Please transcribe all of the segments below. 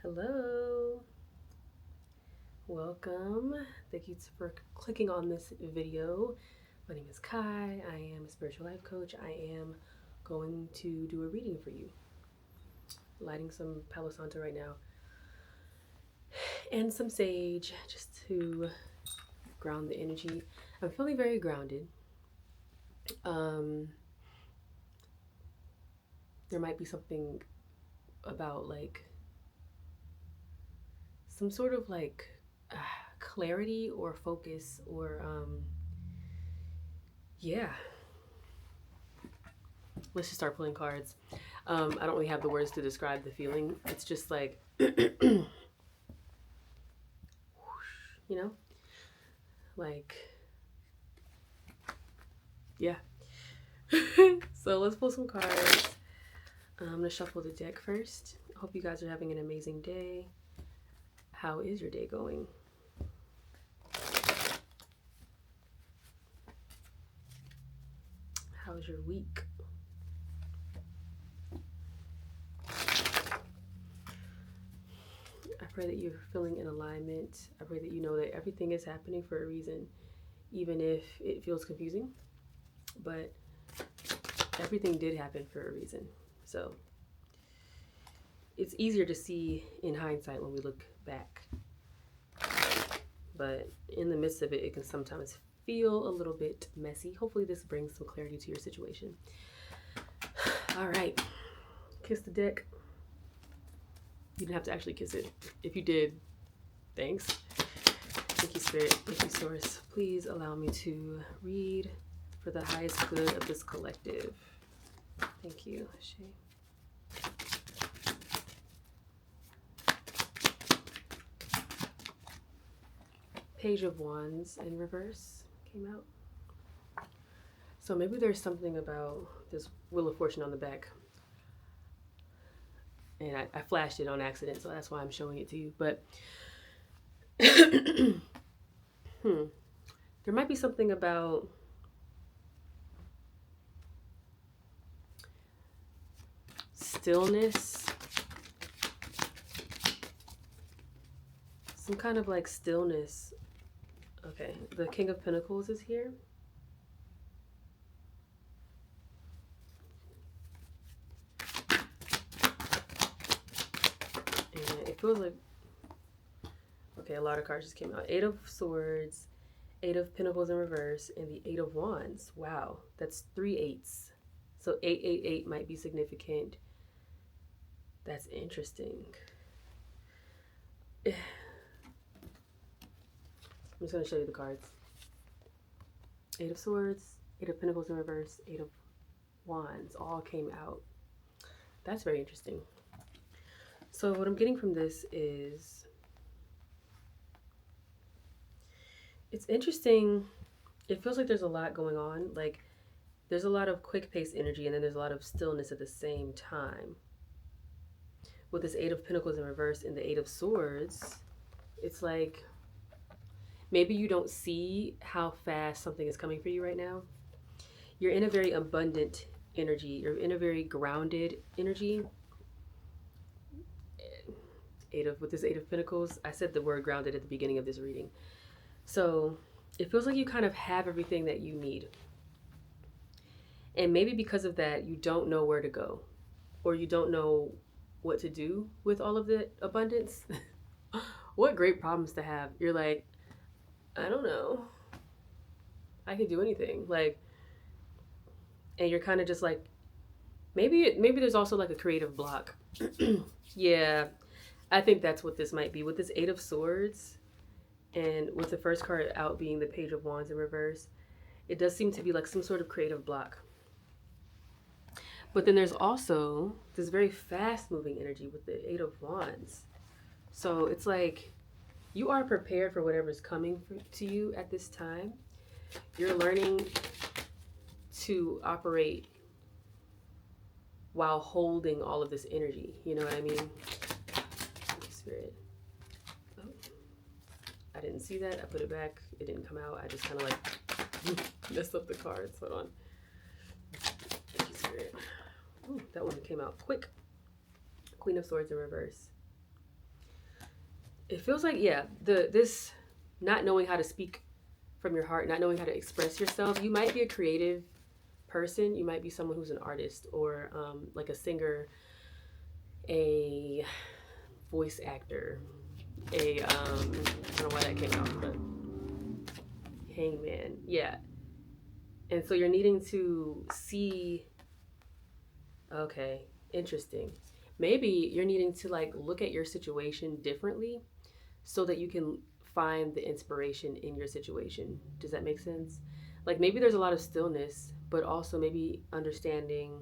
Hello, welcome. Thank you for clicking on this video. My name is Kai. I am a spiritual life coach. I am going to do a reading for you. Lighting some Palo Santo right now and some sage just to ground the energy. I'm feeling very grounded. There might be something about like some sort of like clarity or focus or yeah, let's just start pulling cards. I don't really have the words to describe the feeling. It's just like you know, like yeah. So let's pull some cards. I'm gonna shuffle the deck first. I hope you guys are having an amazing day. How is your day going? How's your week? I pray that you're feeling in alignment. I pray that you know that everything is happening for a reason, even if it feels confusing. But everything did happen for a reason. So it's easier to see in hindsight when we look back. But in the midst of it, it can sometimes feel a little bit messy. Hopefully this brings some clarity to your situation. All right, kiss the deck. You didn't have to actually kiss it. If you did, thanks. Thank you, Spirit. Thank you, Source. Please allow me to read for the highest good of this collective. Thank you, Ashe. Page of Wands in reverse came out. So maybe there's something about this Wheel of Fortune on the back. And I flashed it on accident, so that's why I'm showing it to you. But there might be something about stillness. Some kind of like stillness. Okay, the King of Pentacles is here. And it feels like, okay, a lot of cards just came out. 8 of Swords, 8 of Pentacles in reverse, and the 8 of Wands. Wow, that's 3 8s. So 888 might be significant. That's interesting. I'm just going to show you the cards. 8 of Swords, 8 of Pentacles in reverse, 8 of Wands all came out. That's very interesting. So what I'm getting from this is, it's interesting. It feels like there's a lot going on. Like there's a lot of quick paced energy and then there's a lot of stillness at the same time. With this 8 of Pentacles in reverse and the 8 of Swords, it's like maybe you don't see how fast something is coming for you right now. You're in a very abundant energy. You're in a very grounded energy. With this 8 of Pentacles, I said the word grounded at the beginning of this reading. So it feels like you kind of have everything that you need. And maybe because of that, you don't know where to go, or you don't know what to do with all of the abundance. What great problems to have. You're like, I don't know. I could do anything. Like, and you're kind of just like, maybe there's also like a creative block. Yeah, I think that's what this might be. With this 8 of Swords and with the first card out being the Page of Wands in reverse, it does seem to be like some sort of creative block. But then there's also this very fast moving energy with the 8 of Wands. So it's like you are prepared for whatever's coming to you at this time. You're learning to operate while holding all of this energy. You know what I mean? Spirit. Oh, I didn't see that. I put it back. It didn't come out. I just kind of like messed up the cards. Hold on. Thank you, Spirit. Ooh, that one came out quick. Queen of Swords in reverse. it feels like, yeah, this not knowing how to speak from your heart, not knowing how to express yourself. You might be a creative person. You might be someone who's an artist or like a singer, a voice actor, I don't know why that came out, but hangman. Yeah. And so you're needing to see, okay, interesting. Maybe you're needing to like look at your situation differently so that you can find the inspiration in your situation. Does that make sense? Like maybe there's a lot of stillness, but also maybe understanding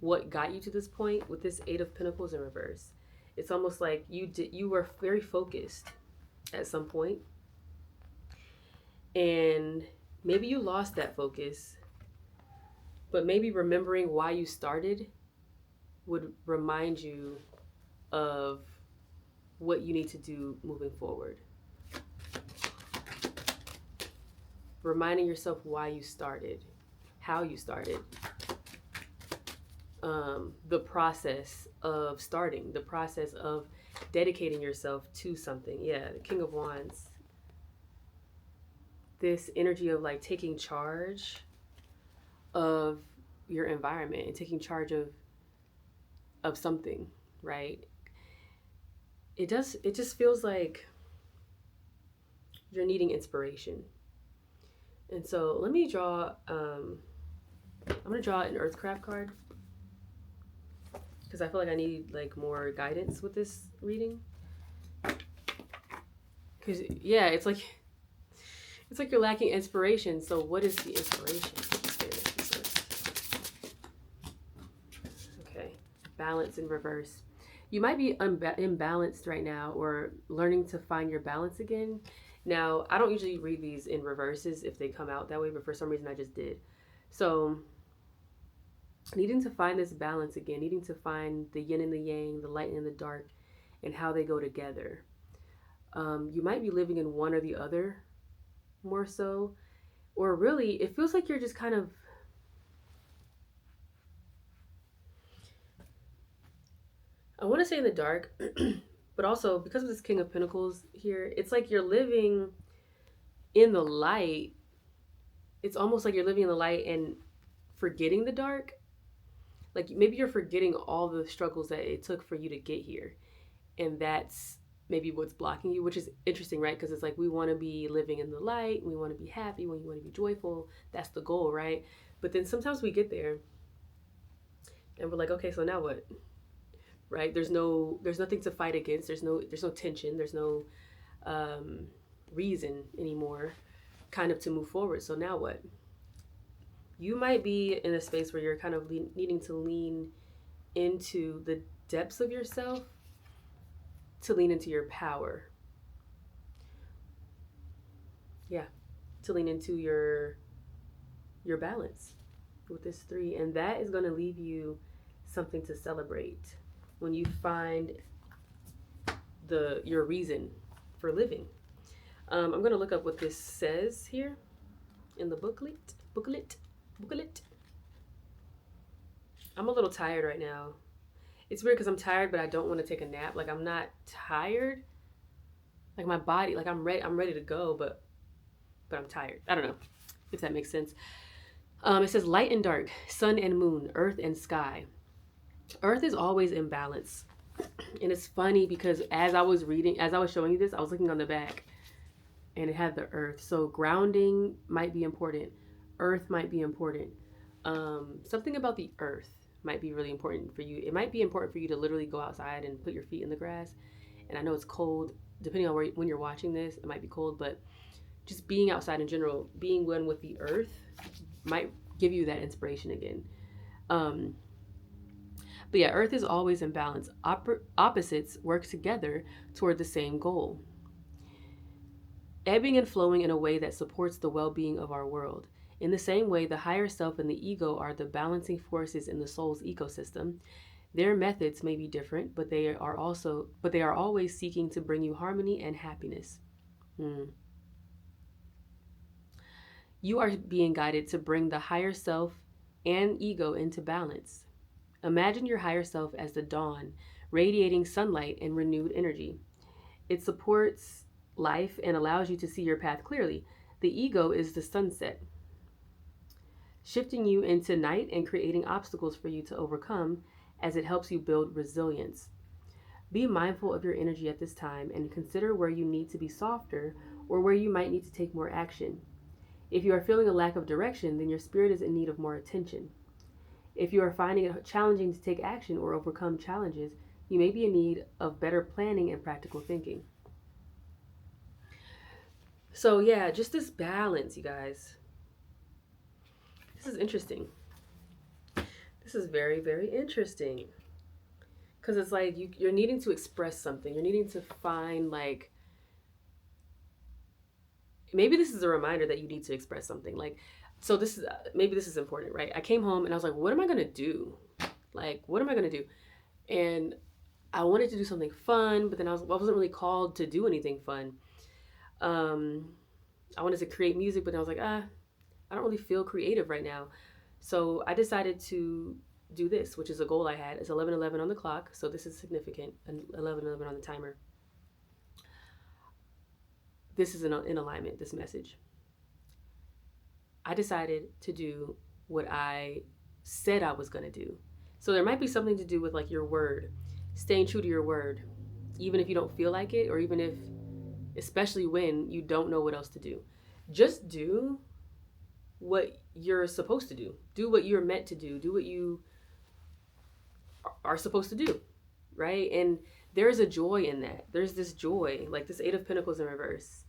what got you to this point with this 8 of Pentacles in reverse. It's almost like you were very focused at some point, and maybe you lost that focus, but maybe remembering why you started would remind you of what you need to do moving forward. Reminding yourself why you started, how you started, the process of starting, the process of dedicating yourself to something. Yeah, the King of Wands. This energy of like taking charge of your environment and taking charge of something, right? It just feels like you're needing inspiration. And so let me draw I'm gonna draw an Earthcraft card because I feel like I need like more guidance with this reading. Because yeah, it's like you're lacking inspiration. So what is the inspiration? Okay, balance in reverse. You might be imbalanced right now or learning to find your balance again. Now, I don't usually read these in reverses if they come out that way, but for some reason I just did. So needing to find this balance again, needing to find the yin and the yang, the light and the dark, and how they go together. You might be living in one or the other more so, or really it feels like you're just kind of, I want to say in the dark, but also because of this King of Pentacles here, it's like you're living in the light. It's almost like you're living in the light and forgetting the dark. Like maybe you're forgetting all the struggles that it took for you to get here. And that's maybe what's blocking you, which is interesting, right? Because it's like we want to be living in the light, we want to be happy, we want to be joyful. That's the goal, right? But then sometimes we get there and we're like, okay, so now what? Right? There's nothing to fight against. There's no tension. There's no reason anymore kind of to move forward. So now what? You might be in a space where you're kind of needing to lean into the depths of yourself, to lean into your power. Yeah, to lean into your balance with this 3. And that is going to leave you something to celebrate when you find your reason for living. I'm going to look up what this says here in the booklet. I'm a little tired right now. It's weird because I'm tired, but I don't want to take a nap. Like I'm not tired. Like my body, like I'm ready to go, but I'm tired. I don't know if that makes sense. It says light and dark, sun and moon, earth and sky. Earth is always in balance. And it's funny because as I was showing you this, I was looking on the back and it had the earth. So grounding might be important. Earth might be important. Something about the earth might be really important for you. It might be important for you to literally go outside and put your feet in the grass. And I know it's cold, depending on when you're watching this, it might be cold, but just being outside in general, being one with the earth might give you that inspiration again. But yeah, earth is always in balance. Opposites work together toward the same goal. Ebbing and flowing in a way that supports the well-being of our world. In the same way, the higher self and the ego are the balancing forces in the soul's ecosystem. Their methods may be different, but they are always seeking to bring you harmony and happiness. You are being guided to bring the higher self and ego into balance. Imagine your higher self as the dawn, radiating sunlight and renewed energy. It supports life and allows you to see your path clearly. The ego is the sunset, shifting you into night and creating obstacles for you to overcome as it helps you build resilience. Be mindful of your energy at this time and consider where you need to be softer or where you might need to take more action. If you are feeling a lack of direction, then your spirit is in need of more attention. If you are finding it challenging to take action or overcome challenges, you may be in need of better planning and practical thinking. So, yeah, just this balance, you guys. This is interesting. This is very, very interesting. Because it's like you're needing to express something. You're needing to find, like, maybe this is a reminder that you need to express something. Like, so this is, maybe this is important, right? I came home and I was like, what am I going to do? Like, what am I going to do? And I wanted to do something fun, but then I wasn't really called to do anything fun. I wanted to create music, but then I was like, I don't really feel creative right now. So I decided to do this, which is a goal I had. It's 11:11 on the clock, so this is significant. 11:11 on the timer. This is in alignment, this message. I decided to do what I said I was going to do. So there might be something to do with like your word, staying true to your word, even if you don't feel like it, or even if, especially when you don't know what else to do. Just do what you're supposed to do. Do what you're meant to do. Do what you are supposed to do, right? And there's a joy in that. There's this joy, like this Eight of Pentacles in reverse.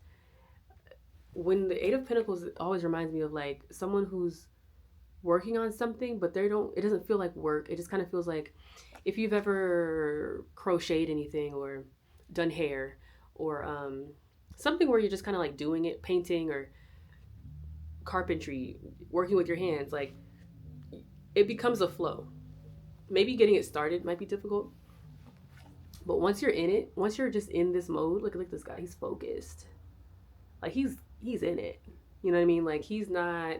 When the Eight of Pentacles always reminds me of like someone who's working on something, but it doesn't feel like work. It just kind of feels like, if you've ever crocheted anything or done hair or something where you're just kind of like doing it, painting or carpentry, working with your hands, like it becomes a flow. Maybe getting it started might be difficult, but once you're in it, once you're just in this mode, look at this guy, he's focused. Like he's in it. You know what I mean? Like he's not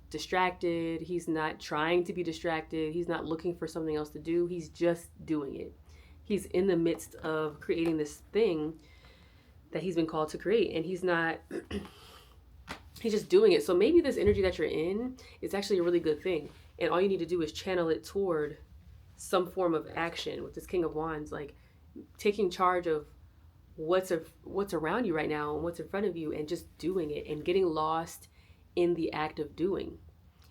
distracted. He's not trying to be distracted. He's not looking for something else to do. He's just doing it. He's in the midst of creating this thing that he's been called to create, and he's not he's just doing it. So maybe this energy that you're in is actually a really good thing, and all you need to do is channel it toward some form of action with this King of Wands, like taking charge of what's around you right now and what's in front of you, and just doing it and getting lost in the act of doing,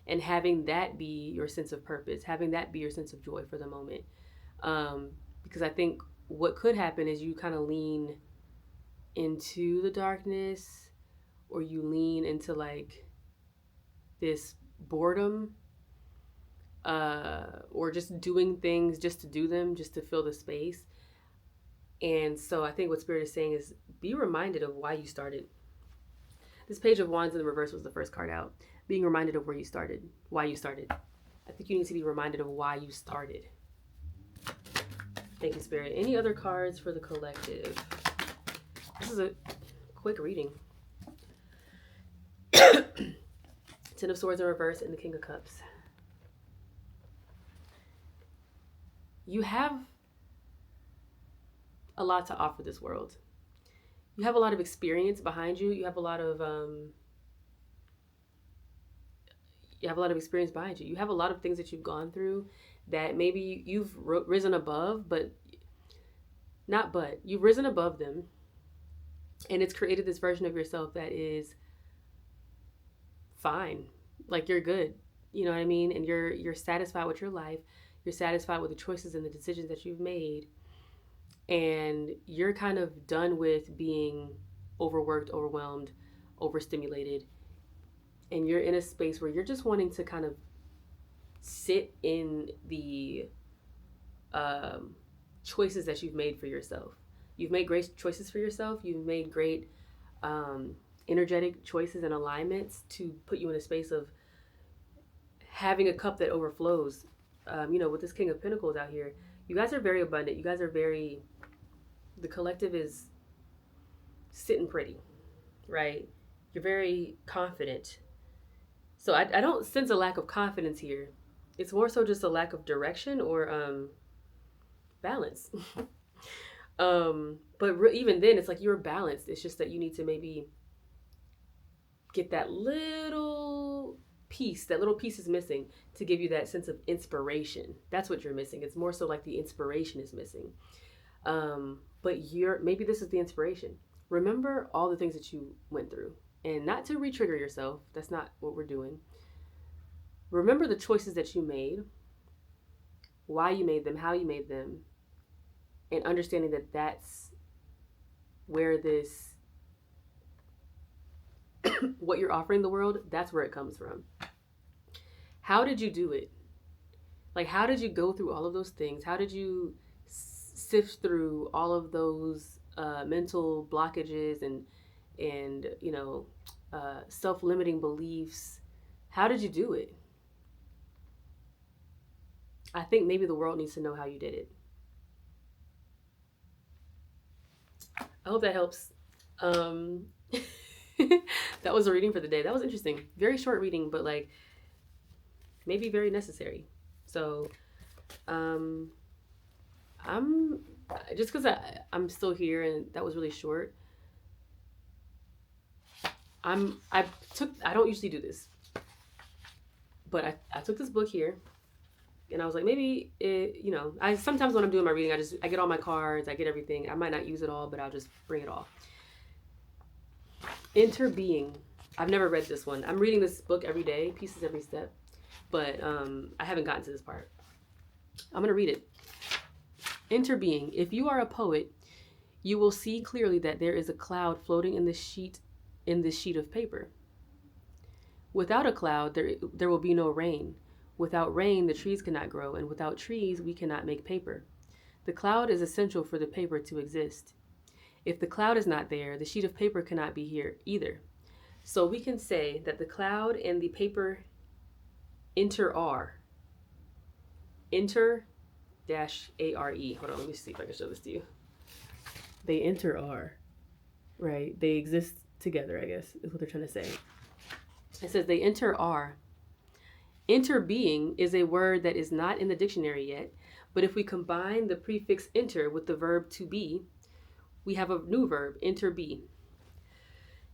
and having that be your sense of purpose, having that be your sense of joy for the moment. Because I think what could happen is you kind of lean into the darkness, or you lean into like this boredom, or just doing things just to do them, just to fill the space. And so I think what Spirit is saying is be reminded of why you started. This Page of Wands in the reverse was the first card out. Being reminded of where you started, why you started. I think you need to be reminded of why you started. Thank you, Spirit. Any other cards for the collective? This is a quick reading. Ten of Swords in reverse and the King of Cups. You have a lot to offer this world. You have a lot of experience behind you. You have a lot of experience behind you. You have a lot of things that you've gone through that maybe you've risen above, you've risen above them, and it's created this version of yourself that is fine. Like you're good. You know what I mean? And you're satisfied with your life. You're satisfied with the choices and the decisions that you've made. And you're kind of done with being overworked, overwhelmed, overstimulated. And you're in a space where you're just wanting to kind of sit in the choices that you've made for yourself. You've made great choices for yourself. You've made great energetic choices and alignments to put you in a space of having a cup that overflows. With this King of Pentacles out here, you guys are very abundant. You guys are the collective is sitting pretty, right? You're very confident. So I don't sense a lack of confidence here. It's more so just a lack of direction or balance. Even then, it's like you're balanced. It's just that you need to maybe get that little piece. That little piece is missing to give you that sense of inspiration. That's what you're missing. It's more so like the inspiration is missing. But maybe this is the inspiration. Remember all the things that you went through, and not to re-trigger yourself. That's not what we're doing. Remember the choices that you made, why you made them, how you made them, and understanding that that's where this, what you're offering the world, that's where it comes from. How did you do it? Like, how did you go through all of those things? How did you sift through all of those mental blockages and self-limiting beliefs? How did you do it? I think maybe the world needs to know how you did it. I hope that helps. That was a reading for the day. That was interesting. Very short reading, but like maybe very necessary. So I'm just because I'm still here and that was really short. I don't usually do this, but I took this book here. And I was like, maybe I sometimes when I'm doing my reading, I get all my cards, I get everything. I might not use it all, but I'll just bring it all. Interbeing. I've never read this one. I'm reading this book every day, pieces every step, but I haven't gotten to this part. I'm gonna read it. Interbeing. If you are a poet, you will see clearly that there is a cloud floating in this sheet of paper. Without a cloud, there will be no rain. Without rain, the trees cannot grow, and without trees, we cannot make paper. The cloud is essential for the paper to exist. If the cloud is not there, the sheet of paper cannot be here either. So we can say that the cloud and the paper inter-are. Inter-are. Hold on, let me see if I can show this to you. They inter-are, right? They exist together, I guess, is what they're trying to say. It says they inter-are. Interbeing is a word that is not in the dictionary yet, but if we combine the prefix inter with the verb to be, we have a new verb, interbe.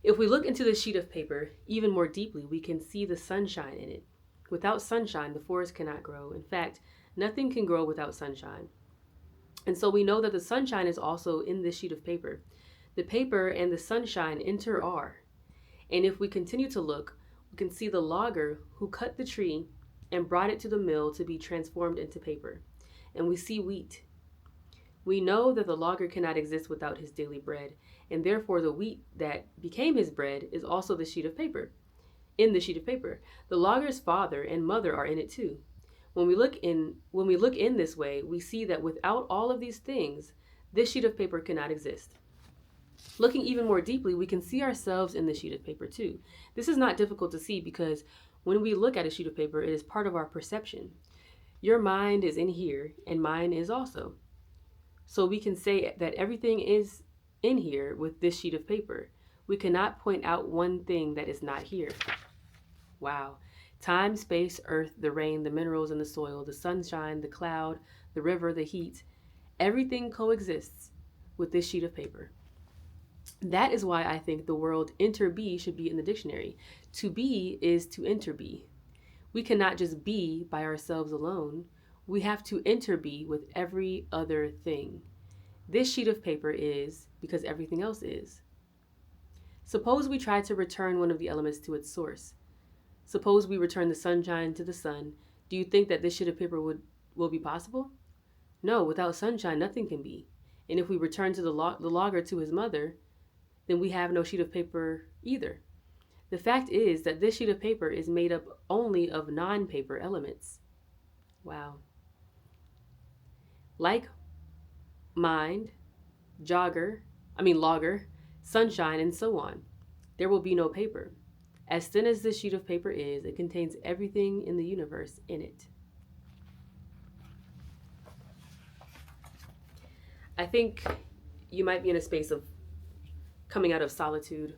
If we look into the sheet of paper even more deeply, we can see the sunshine in it. Without sunshine, the forest cannot grow. In fact, nothing can grow without sunshine. And so we know that the sunshine is also in this sheet of paper. The paper and the sunshine inter-are. And if we continue to look, we can see the logger who cut the tree and brought it to the mill to be transformed into paper. And we see wheat. We know that the logger cannot exist without his daily bread, and therefore the wheat that became his bread is also the sheet of paper. In the sheet of paper, the logger's father and mother are in it too. When we look in this way, we see that without all of these things, this sheet of paper cannot exist. Looking even more deeply, we can see ourselves in the sheet of paper too. This is not difficult to see because when we look at a sheet of paper, it is part of our perception. Your mind is in here and mine is also. So we can say that everything is in here with this sheet of paper. We cannot point out one thing that is not here. Wow. Time, space, earth, the rain, the minerals in the soil, the sunshine, the cloud, the river, the heat, everything coexists with this sheet of paper. That is why I think the word interbe should be in the dictionary. To be is to interbe. We cannot just be by ourselves alone. We have to interbe with every other thing. This sheet of paper is because everything else is. Suppose we try to return one of the elements to its source. Suppose we return the sunshine to the sun. Do you think that this sheet of paper will be possible? No, without sunshine, nothing can be. And if we return to the logger to his mother, then we have no sheet of paper either. The fact is that this sheet of paper is made up only of non-paper elements. Wow. Like mind, logger, sunshine, and so on. There will be no paper. As thin as this sheet of paper is, it contains everything in the universe in it. I think you might be in a space of coming out of solitude,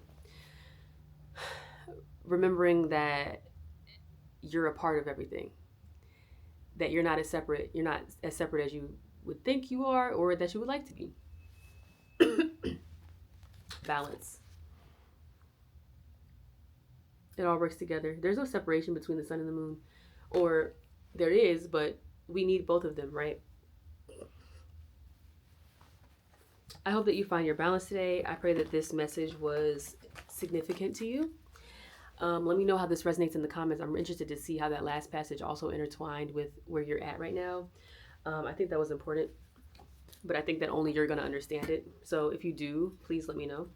remembering that you're a part of everything, that you're not as separate as you would think you are or that you would like to be. balance. It all works together. There's no separation between the sun and the moon, or there is, but we need both of them, right? I hope that you find your balance today. I pray that this message was significant to you. Let me know how this resonates in the comments. I'm interested to see how that last passage also intertwined with where you're at right now. I think that was important, but I think that only you're going to understand it. So if you do, please let me know.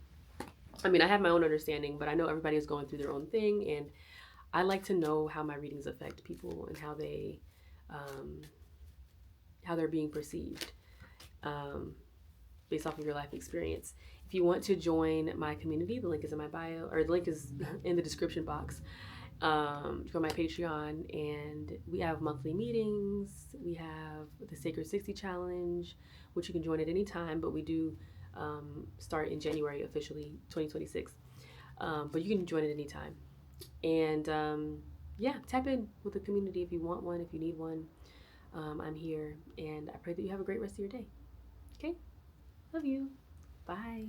I mean, I have my own understanding, but I know everybody is going through their own thing, and I like to know how my readings affect people and how they're being perceived based off of your life experience. If you want to join my community, the link is in my bio, or the link is in the description box. Join my Patreon, and we have monthly meetings. We have the Sacred 60 Challenge, which you can join at any time, but we do start in January officially, 2026. But you can join at any time. And yeah, tap in with the community if you want one, if you need one. I'm here, and I pray that you have a great rest of your day. Okay? Love you. Bye.